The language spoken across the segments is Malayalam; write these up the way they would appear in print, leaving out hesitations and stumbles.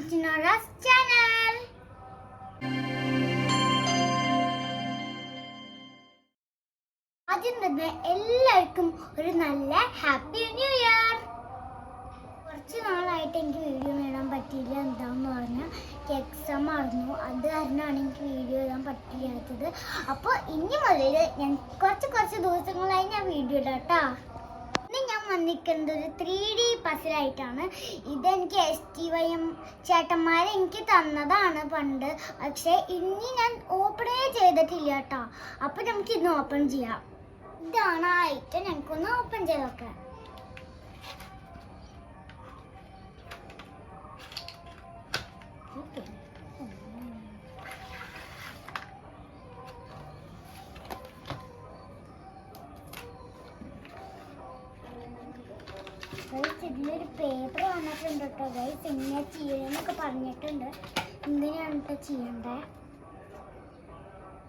to Nora's channel. ആദ്യം തന്നെ എല്ലാവർക്കും ഒരു നല്ല ഹാപ്പി ന്യൂ ഇയർ. കുറച്ച് നാളായിട്ട് എനിക്ക് വീഡിയോ ഇടാൻ പറ്റിയില്ല. എന്താണെന്ന് പറഞ്ഞാൽ എക്സാം ആയിരുന്നു, അത് കാരണമാണ് എനിക്ക് വീഡിയോ ഇടാൻ പറ്റില്ലാത്തത്. അപ്പോൾ ഇനി മുതൽ ഞാൻ കുറച്ച് ദിവസങ്ങളായി ഞാൻ വീഡിയോ ഇടാം കേട്ടോ. ഇന്ന് ഞാൻ വന്നിരിക്കുന്നത് ഒരു 3D പസിലായിട്ടാണ്. ഇതെനിക്ക് STYM ചേട്ടന്മാരെ എനിക്ക് തന്നതാണ് പണ്ട്, പക്ഷേ ഇനി ഞാൻ ഓപ്പണേ ചെയ്തിട്ടില്ല കേട്ടോ. അപ്പോൾ നമുക്ക് ഇന്ന് ഓപ്പൺ ചെയ്യാം. ഇതാണ് ആ ഐറ്റം, ഞങ്ങൾക്കൊന്ന് ഓപ്പൺ ചെയ്ത് നോക്കാം. ഇതിലൊരു പേപ്പർ വന്നിട്ടുണ്ട് കേട്ടോ ഗൈസ്. ഇങ്ങനെ ചെയ്യണമെന്നൊക്കെ പറഞ്ഞിട്ടുണ്ട്. ഇങ്ങനെയാണ് കേട്ടോ ചെയ്യണ്ടേ.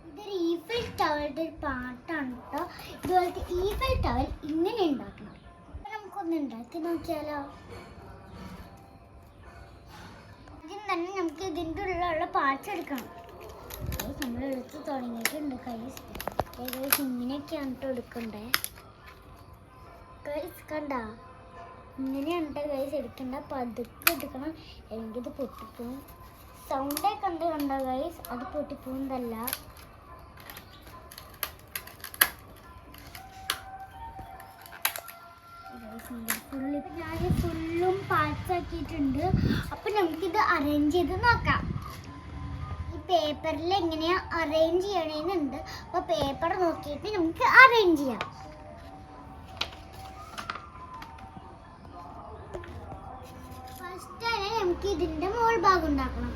ഇതൊരു ഈഫൽ ടവറിൻ്റെ ഒരു പാട്ടാണ് കേട്ടോ. ഇതുപോലത്തെ ഈഫൽ ടവർ ഇങ്ങനെ ഉണ്ടാക്കണം. അപ്പം നമുക്കൊന്ന് ഉണ്ടാക്കി നോക്കിയാലോ. ആദ്യം തന്നെ നമുക്ക് ഇതിൻ്റെ ഉള്ളിലുള്ള പാർട്സ് എടുക്കണം. നമ്മൾ എടുത്ത് തുടങ്ങിയിട്ടുണ്ട് ഗൈസ്. ഗൈസ് ഇങ്ങനെയൊക്കെയാണ് കേട്ടോ എടുക്കണ്ടേ. ഗൈസ് കണ്ട, ഇങ്ങനെയാണ് കേട്ടോ ഗൈസ് എടുക്കണ്ട. പതുക്കെ എടുക്കണം, അല്ലെങ്കിൽ ഇത് പൊട്ടിപ്പോവും. സൗണ്ടേ കണ്ടോ ഗൈസ്, അത് പൊട്ടിപ്പോകുന്നതല്ല. ഞാൻ ഫുള്ളും പാർട്സ് ആക്കിയിട്ടുണ്ട്. അപ്പം നമുക്കിത് അറേഞ്ച് ചെയ്ത് നോക്കാം. ഈ പേപ്പറിൽ എങ്ങനെയാ അറേഞ്ച് ചെയ്യണമെന്നുണ്ട്. അപ്പോൾ പേപ്പർ നോക്കിയിട്ട് നമുക്ക് അറേഞ്ച് ചെയ്യാം. ഫസ്റ്റ് തന്നെ നമുക്ക് ഇതിൻ്റെ മോൾ ഭാഗം ഉണ്ടാക്കണം.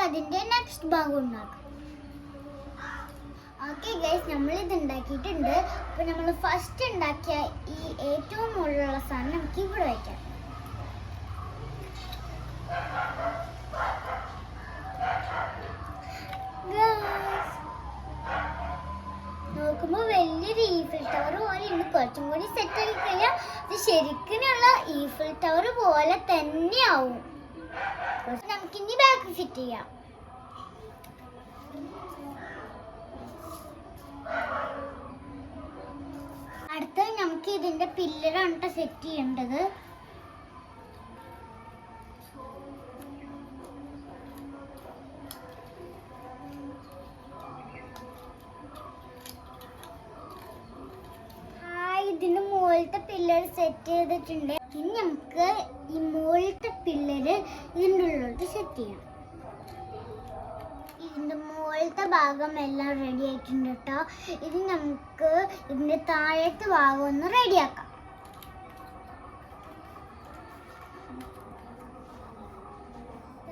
അതിന്റെ നെക്സ്റ്റ് ഭാഗം ഉണ്ടാക്കാം. ഓക്കെ ഗൈസ്, നമ്മളിത് ഉണ്ടാക്കിയിട്ടുണ്ട്. അപ്പോൾ നമ്മൾ ഫസ്റ്റ് ഉണ്ടാക്കിയ ഈ ഏറ്റവും മുകളിലുള്ള സാധനം നമുക്ക് ഇവിടെ വയ്ക്കാം. നോക്കുമ്പോൾ വലിയൊരു ഈഫിൽ ടവർ പോലെ ഇന്ന് കുറച്ചും കൂടി സെറ്റ് ആക്കി കഴിഞ്ഞാൽ ഇത് ശരിക്കുള്ള ഈഫിൽ ടവർ പോലെ തന്നെയാവും. നമുക്കിനി ബാക്ക് ഫിറ്റ് ചെയ്യാം. അടുത്തത് നമുക്ക് ഇതിന്റെ പില്ലറാണ് സെറ്റ് ചെയ്യേണ്ടത്. ഇതിന്റെ മുകളിലത്തെ പില്ലർ സെറ്റ് ചെയ്തിട്ടുണ്ട്. ഇനി നമുക്ക് ഈ മുകളിലത്തെ പില്ലറ് ഇതിൻ്റെ ഉള്ളിലോട്ട് സെറ്റ് ചെയ്യാം. ഇതിൻ്റെ മുകളിലത്തെ ഭാഗം എല്ലാം റെഡി ആയിട്ടുണ്ട് കേട്ടോ. ഇത് നമുക്ക് ഇതിൻ്റെ താഴത്തെ ഭാഗം ഒന്ന് റെഡിയാക്കാം.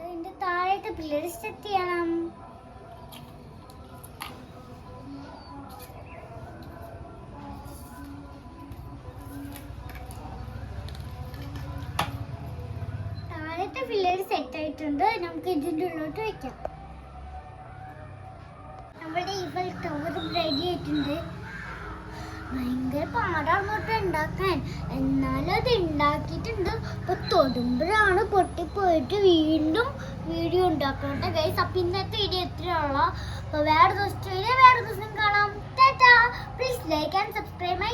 ഇതിൻ്റെ താഴത്തെ പില്ലർ സെറ്റ് ചെയ്യണം. പിള്ളേർ സെറ്റ് ആയിട്ടുണ്ട്. നമുക്ക് ഇതിൻ്റെ ഉള്ളിലോട്ട് വെക്കാം. നമ്മുടെ ഈഫൽ ടവർ റെഡി ആയിട്ടുണ്ട്. ഭയങ്കര പാടാണ് ഉണ്ടാക്കാൻ, എന്നാലും അത് ഉണ്ടാക്കിയിട്ടുണ്ട്. അപ്പൊ തൊടുമ്പോഴാണ് പൊട്ടിപ്പോയിട്ട് വീണ്ടും വീഡിയോ ഉണ്ടാക്കണ്ട ഗൈസ്. അപ്പൊ ഇന്നത്തെ വീഡിയോ എത്രയുള്ള. അപ്പൊ വേറെ ദിവസം കാണാം. Tata. Please like and subscribe my